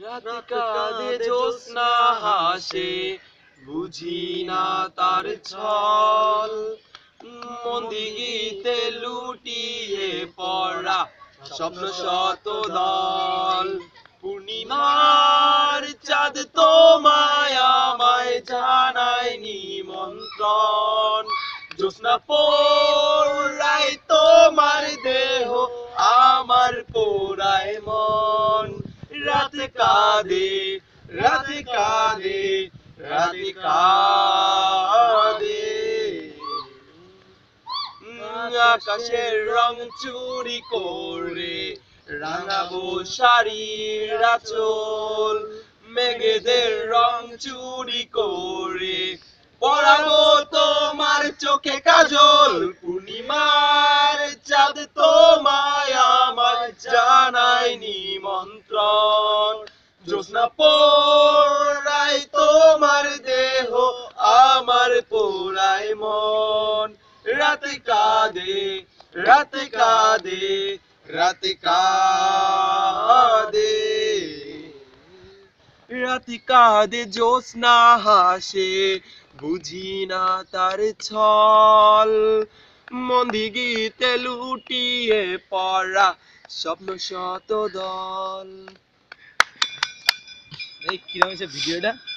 রাত কাঁদে জ্যোৎস্না হাসে, বুঝি না তার ছল। মন্দিগিতে লুটিয়ে পড়া স্বপ্ন শত দল। পূর্ণিমার চাঁদ তোমায় আমায় জানায় নিমন্ত্রণ। জ্যোৎস্না পোড়ায় তোমার দেহ, আমার পোড়ায় মন। রাত কাঁদে, রাত কাঁদে, রাত কাঁদে। আকাশের রং চুরি করে রাঙাবো শাড়ির আঁচল। মেঘেদের রং চুরি করে পরাবো তোমার চোখে কাজল। পূর্ণিমার চাঁদ তোমায় আমায় জানায় নিমন্ত্রণ। জ্যোৎস্না পোড়ায় তোমার দেহ, আমার পোড়ায় মন। রাত কাঁদে, রাত কাঁদে, রাত কাঁদে। রাত কাঁদে জ্যোৎস্না হাসে, বুঝি না তার ছল। মন্দিগিতে লুটিয়ে পড়া স্বপ্ন শত দল। এই কিরকম হয়েছে ভিডিওটা?